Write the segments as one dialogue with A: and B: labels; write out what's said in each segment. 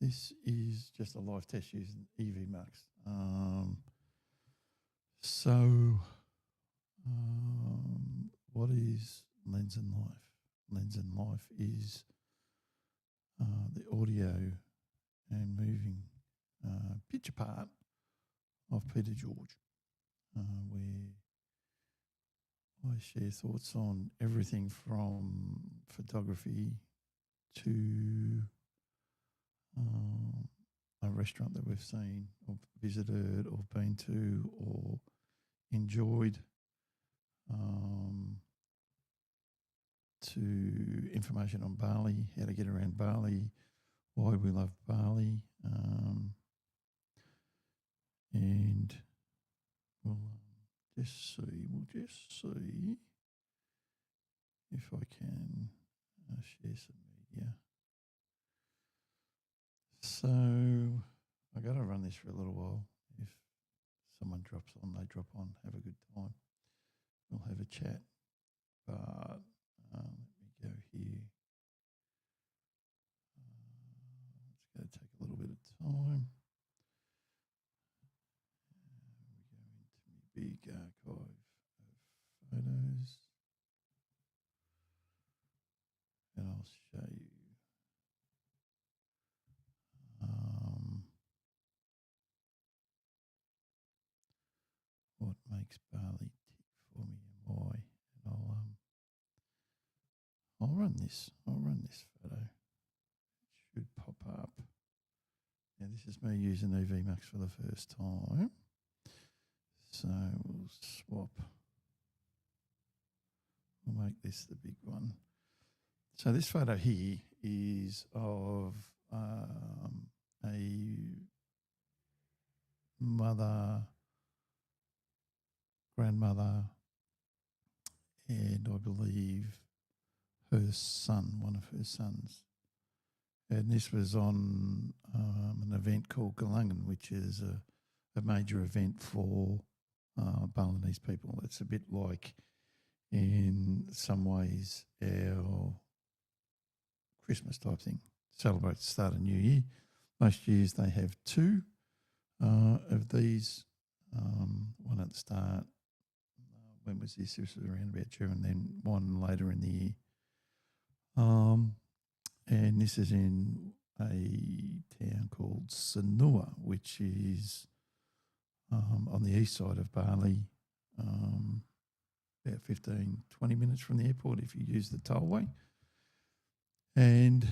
A: This is just a live test using EVMAX. What is Lens and Life? Lens and Life is the audio and moving picture part of Peter George, where I share thoughts on everything from photography to a restaurant that we've seen or visited or been to or enjoyed, to information on Bali, how to get around Bali, why we love Bali, and we'll just see if I can share some media. So I got to run this for a little while. If someone drops on, they drop on. Have a good time. We'll have a chat. But let me go here. It's going to take a little bit of time. We go into my big archive of photos, and I'll show you. What makes Bali tick for me and why? And I'll run this. I'll run this photo. It should pop up. Now this is me using EVMAX for the first time. So we'll swap. We'll make this the big one. So this photo here is of a mother, grandmother, and I believe her son, one of her sons. And this was on an event called Galungan, which is a major event for Balinese people. It's a bit like, in some ways, our Christmas type thing. Celebrate the start of New Year. Most years they have two of these. One at the start. When was this? This was around about June, and then one later in the year. And this is in a town called Sanua, which is on the east side of Bali, about 15, 20 minutes from the airport if you use the tollway. And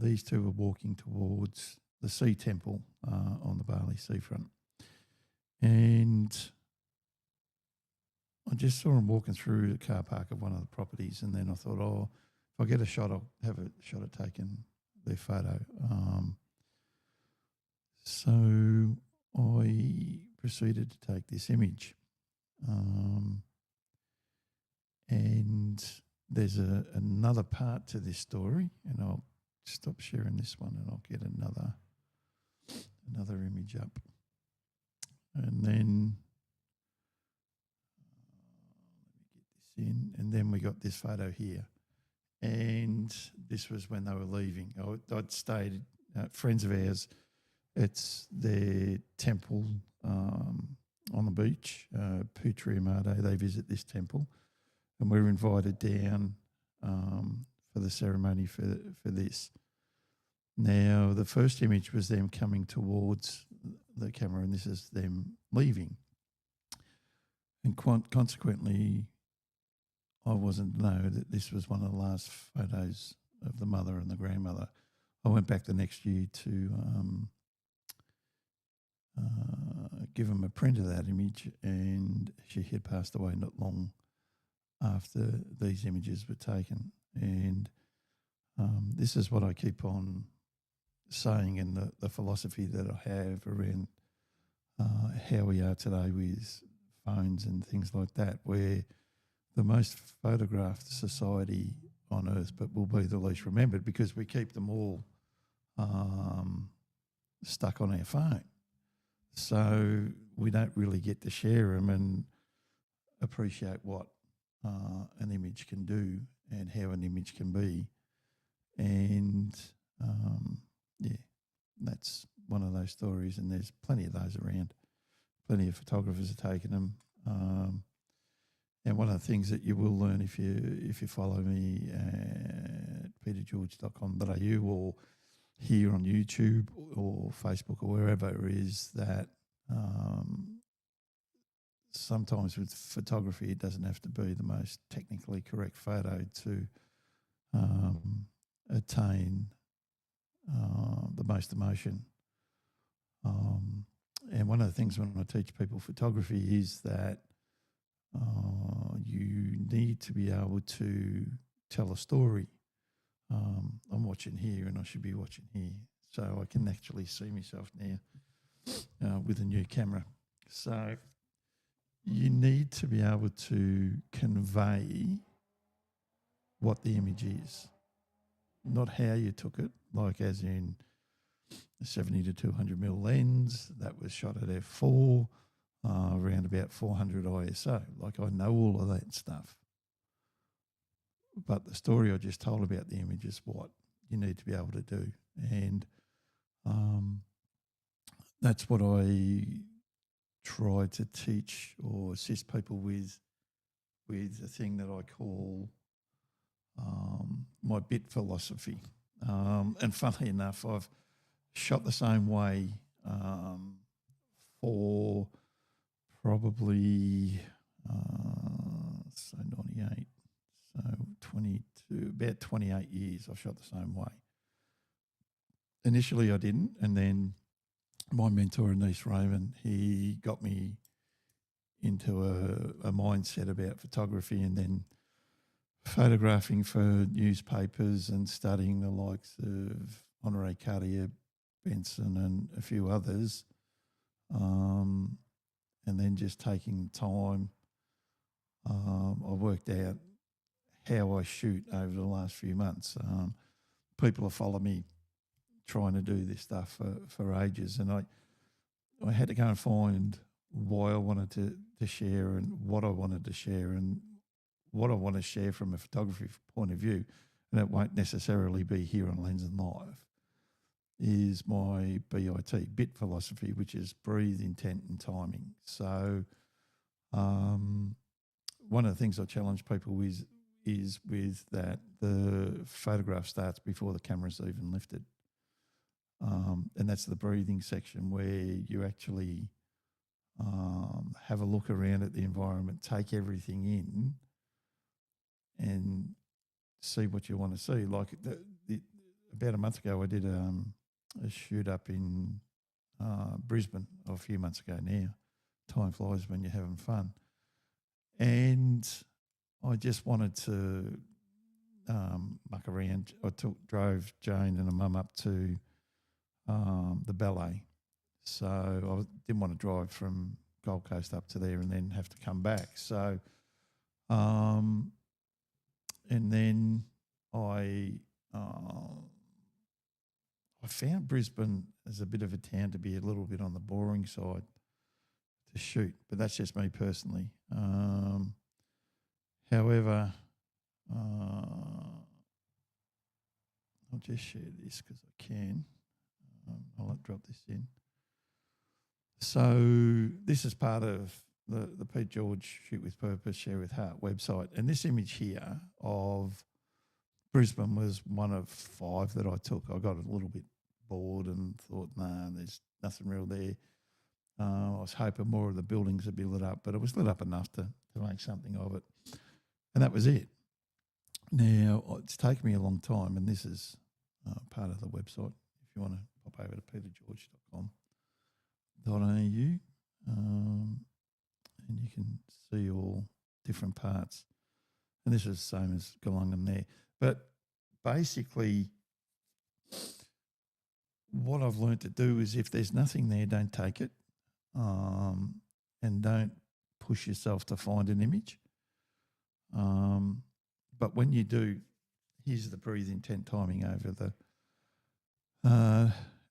A: these two were walking towards the sea temple on the Bali seafront. And I just saw them walking through the car park of one of the properties, and then I thought, if I get a shot, I'll have a shot at taking their photo. So I proceeded to take this image. And there's another part to this story, and I'll stop sharing this one and I'll get another image up. And then let me get this in, and then we got this photo here. And this was when they were leaving. I'd stayed, friends of ours, it's their temple on the beach, Putri Amade. They visit this temple, and we were invited down for the ceremony for this. Now, the first image was them coming towards the camera, and this is them leaving. And consequently, I wasn't know that this was one of the last photos of the mother and the grandmother. I went back the next year to give them a print of that image, and she had passed away not long after these images were taken. And this is what I keep on saying in the philosophy that I have around how we are today with phones and things like that, where the most photographed society on earth, but will be the least remembered because we keep them all stuck on our phone. So we don't really get to share them and appreciate what an image can do and how an image can be. And, one of those stories, and there's plenty of those around. Plenty of photographers are taking them. And one of the things that you will learn if you follow me at petergeorge.com.au or here on YouTube or Facebook or wherever is that sometimes with photography it doesn't have to be the most technically correct photo to attain the most emotion. And one of the things when I teach people photography is that you need to be able to tell a story. I'm watching here and I should be watching here. So I can actually see myself now with a new camera. So you need to be able to convey what the image is, not how you took it, like as in a 70 to 200 mil lens that was shot at f4, around about 400 ISO. Like I know all of that stuff. But the story I just told about the image is what you need to be able to do. And that's what I try to teach or assist people with a thing that I call my bit philosophy. And funnily enough, I've shot the same way for probably, so 98, so 22, about 28 years I've shot the same way. Initially I didn't, and then my mentor, Anise Raymond, he got me into a mindset about photography and then photographing for newspapers and studying the likes of Honore Cartier, Benson and a few others, and then just taking time. I worked out how I shoot over the last few months. People have followed me trying to do this stuff for ages, and I had to go and find why I wanted to share and what I wanted to share and what I want to share from a photography point of view, and it won't necessarily be here on Lens and Live, is my BIT, bit philosophy, which is breathe, intent and timing. So one of the things I challenge people with is with that the photograph starts before the camera's even lifted. And that's the breathing section where you actually have a look around at the environment, take everything in and see what you want to see. Like about a month ago, I did a shoot up in Brisbane, a few months ago now. Time flies when you're having fun. And I just wanted to muck around. I drove Jane and her mum up to the ballet. So I didn't want to drive from Gold Coast up to there and then have to come back. So, and then I found Brisbane as a bit of a town to be a little bit on the boring side to shoot, but that's just me personally. However, I'll just share this because I can. I'll drop this in. So this is part of the Pete George Shoot with Purpose, Share with Heart website. And this image here of Brisbane was one of 5 that I took. I got a little bit bored and thought, nah, there's nothing real there. I was hoping more of the buildings would be lit up, but it was lit up enough to make something of it. And that was it. Now, it's taken me a long time, and this is part of the website. If you want to pop over to petergeorge.com.au, and you can see all different parts. And this is the same as Galungan there. But basically, what I've learned to do is if there's nothing there, don't take it, and don't push yourself to find an image. But when you do, here's the breathe, intent, timing over the,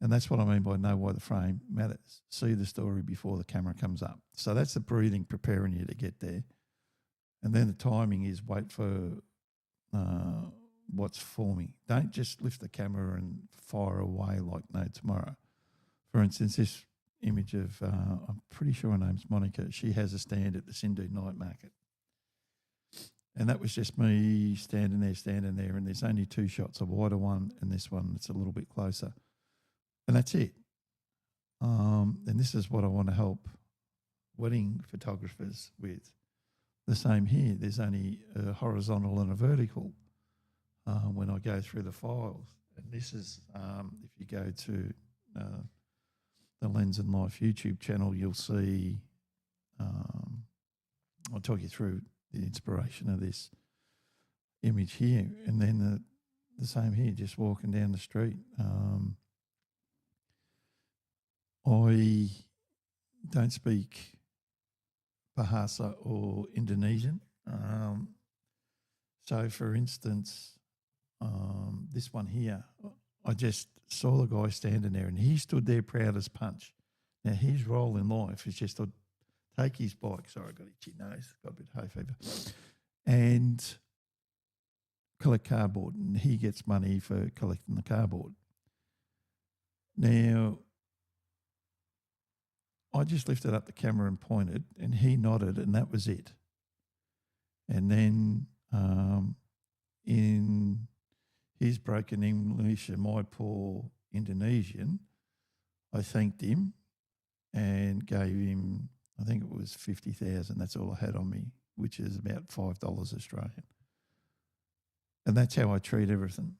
A: and that's what I mean by know why the frame matters. See the story before the camera comes up. So that's the breathing, preparing you to get there. And then the timing is wait for what's forming. Don't just lift the camera and fire away like no tomorrow. for instance, this image of, I'm pretty sure her name's Monica. She has a stand at the Sindhu Night Market. And that was just me standing there, and there's only two shots, a wider one and this one that's a little bit closer. And that's it. And this is what I want to help wedding photographers with. The same here. There's only a horizontal and a vertical when I go through the files. And this is, if you go to the Lens and Life YouTube channel, you'll see, I'll talk you through the inspiration of this image here. And then the same here, just walking down the street. I don't speak Bahasa or Indonesian. So, for instance, this one here, I just saw the guy standing there and he stood there proud as punch. Now, his role in life is just to take his bike. Sorry, I got a itchy nose, got a bit of hay fever. And collect cardboard, and he gets money for collecting the cardboard. Now, I just lifted up the camera and pointed, and he nodded, and that was it. And then in his broken English and my poor Indonesian, I thanked him and gave him, I think it was 50,000. That's all I had on me, which is about $5 Australian. And that's how I treat everything.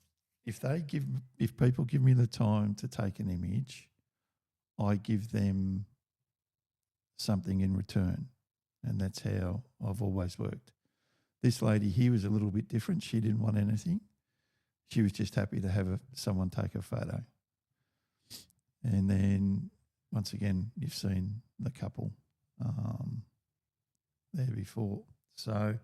A: If people give me the time to take an image, I give them something in return. And that's how I've always worked. This lady here was a little bit different. She didn't want anything. She was just happy to have someone take a photo. And then, once again, you've seen the couple there before. So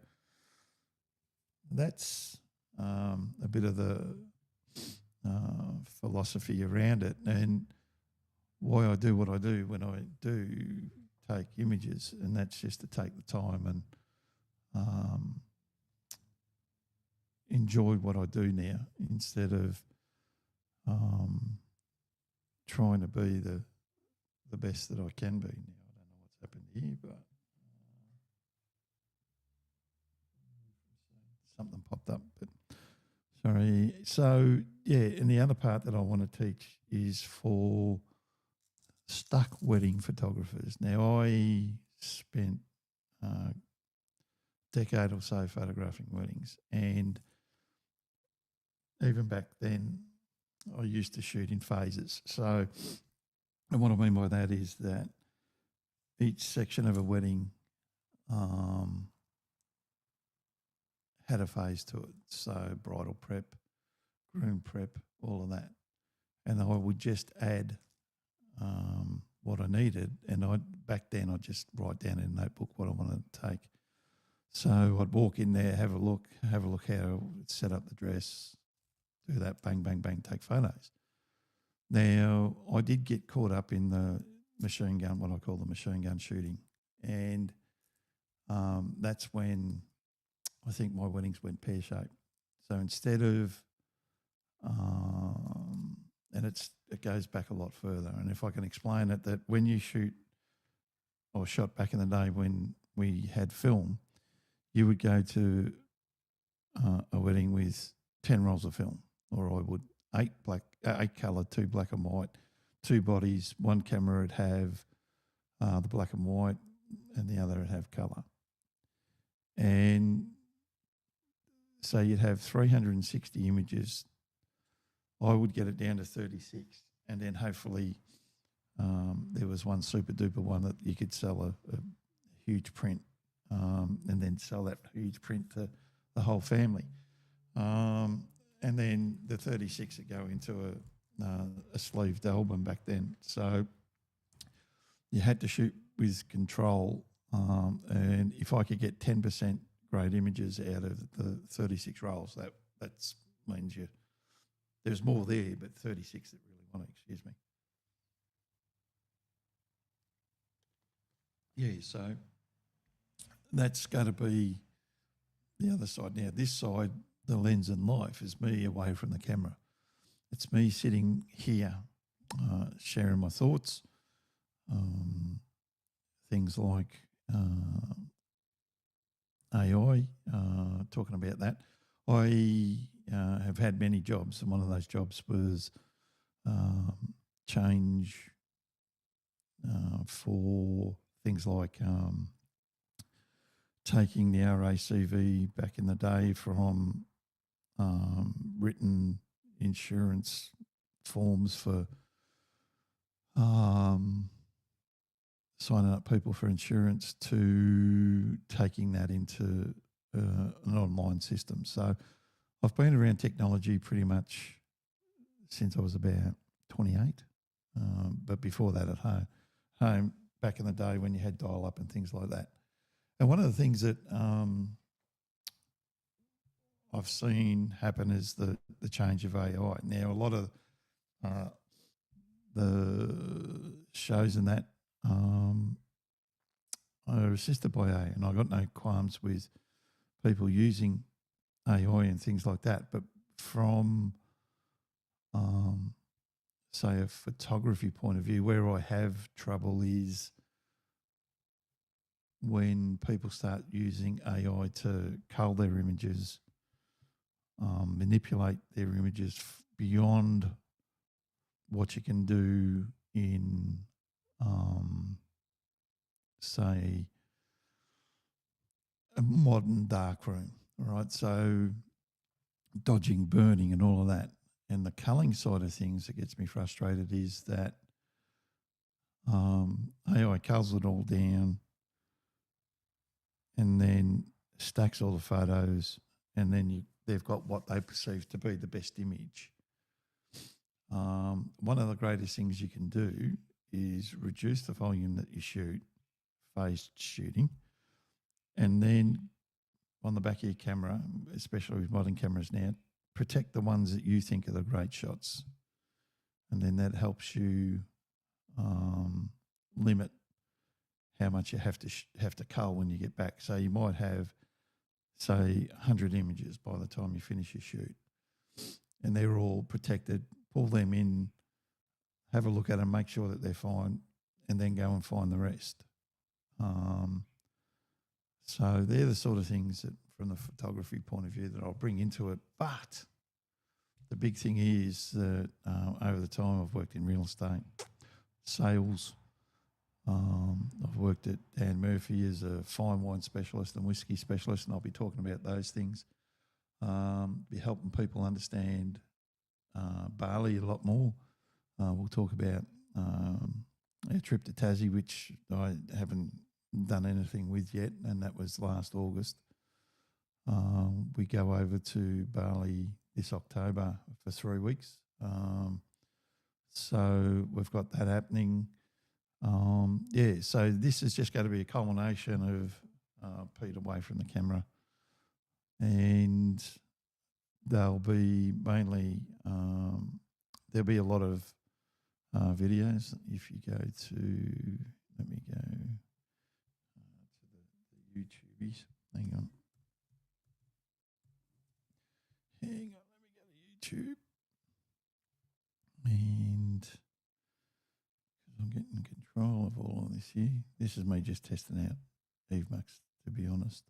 A: that's a bit of the philosophy around it, and why I do what I do when I do take images, and that's just to take the time and enjoy what I do now instead of trying to be the best that I can be. Now, I don't know what's happened here, but something popped up. But sorry. So, yeah, and the other part that I want to teach is for stuck wedding photographers. Now, I spent a decade or so photographing weddings, and even back then I used to shoot in phases. So, and what I mean by that is that each section of a wedding had a phase to it. So bridal prep, groom prep, all of that. And I would just add what I needed. And back then I'd just write down in a notebook what I wanted to take. So I'd walk in there, have a look how it's set up the dress, do that, bang, bang, bang, take photos. Now, I did get caught up in the machine gun, what I call the machine gun shooting. And that's when I think my weddings went pear-shaped. So instead of, and it goes back a lot further. And if I can explain it, that when you shoot or shot back in the day when we had film, you would go to a wedding with 10 rolls of film, or I would 8 colour, 2 black and white, 2 bodies. One camera would have the black and white, and the other would have colour. And so you'd have 360 images. I would get it down to 36, and then hopefully there was one super duper one that you could sell a huge print, and then sell that huge print to the whole family. And then the 36 would go into a sleeved album back then. So you had to shoot with control, and if I could get 10% great images out of the 36 rolls, that means there's more there, but 36 that really want to, excuse me. Yeah, so that's going to be the other side. Now, this side, the Lens and Life, is me away from the camera. It's me sitting here sharing my thoughts, things like AI, talking about that. I have had many jobs, and one of those jobs was change for things like taking the RACV back in the day from written insurance forms for signing up people for insurance to taking that into an online system. So I've been around technology pretty much since I was about 28, but before that at home back in the day when you had dial-up and things like that. And one of the things that I've seen happen is the change of AI. Now, a lot of the shows and that are assisted by AI, and I've got no qualms with people using AI and things like that. But from, say, a photography point of view, where I have trouble is when people start using AI to cull their images, manipulate their images beyond what you can do in, say, a modern darkroom, right? So dodging burning and all of that. And the culling side of things that gets me frustrated is that AI culls it all down and then stacks all the photos, and then they've got what they perceive to be the best image. One of the greatest things you can do is reduce the volume that you shoot, phased shooting, and then on the back of your camera, especially with modern cameras now, protect the ones that you think are the great shots. And then that helps you limit how much you have to cull when you get back. So you might have, say, 100 images by the time you finish your shoot, and they're all protected. Pull them in, have a look at them, make sure that they're fine, and then go and find the rest. So they're the sort of things that, from the photography point of view, that I'll bring into it. But the big thing is that over the time I've worked in real estate, sales. I've worked at Dan Murphy as a fine wine specialist and whiskey specialist, and I'll be talking about those things. Be helping people understand Bali a lot more. We'll talk about our trip to Tassie, which I haven't done anything with yet, and that was last August. We go over to Bali this October for 3 weeks. So we've got that happening. So this is just going to be a culmination of Pete away from the camera, and there'll be mainly there'll be a lot of videos. If you go to, let me go to the YouTubies. Hang on, let me go to YouTube, and I'm getting control of all of this here. This is me just testing out EVMAX, to be honest.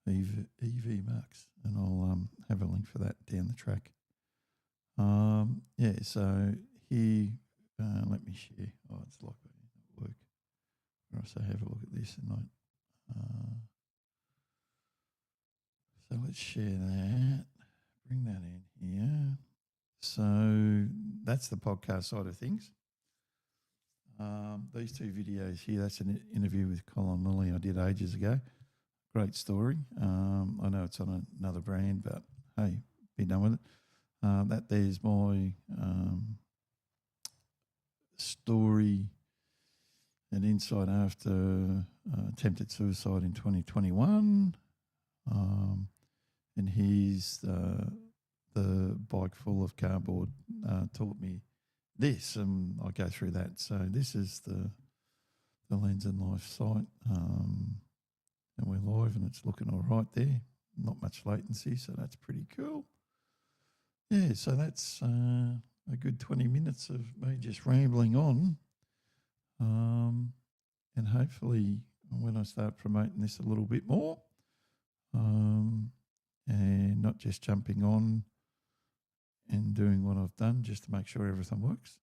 A: EV Max, and I'll have a link for that down the track. So here, let me share. Oh, it's locked at work. Or also have a look at this and so let's share that. Bring that in here. So that's the podcast side of things. These two videos here, that's an interview with Colin Lilly I did ages ago. Great story. I know it's on another brand, but hey, be done with it. That there's my story and insight after attempted suicide in 2021. And here's the bike full of cardboard taught me this, and I go through that. So this is the Lens and Life site. And we're live, and it's looking all right there. Not much latency, so that's pretty cool. Yeah, so that's a good 20 minutes of me just rambling on. And hopefully, when I start promoting this a little bit more, and not just jumping on and doing what I've done just to make sure everything works.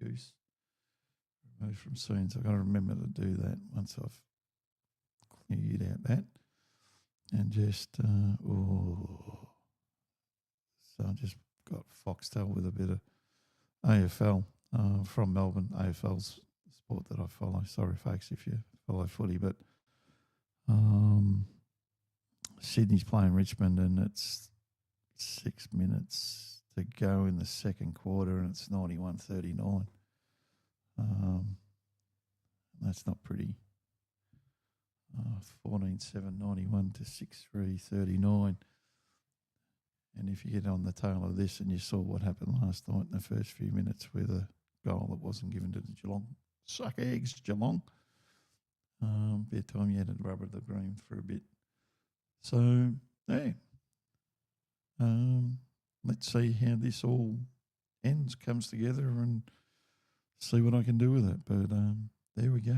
A: Goose. Remove from scenes. I've got to remember to do that once I've cleared out that. And just, so I just got Foxtel with a bit of AFL from Melbourne. AFL's the sport that I follow. Sorry, folks, if you follow footy, but Sydney's playing Richmond and it's 6 minutes to go in the second quarter and it's 91-39. That's not pretty. 14-7-91 to 6-3-39. And if you get on the tail of this and you saw what happened last night in the first few minutes with a goal that wasn't given to the Geelong. Suck eggs, Geelong. Bit of time you had to rubber the green for a bit. So, yeah. Let's see how this all ends, comes together and see what I can do with it. But there we go.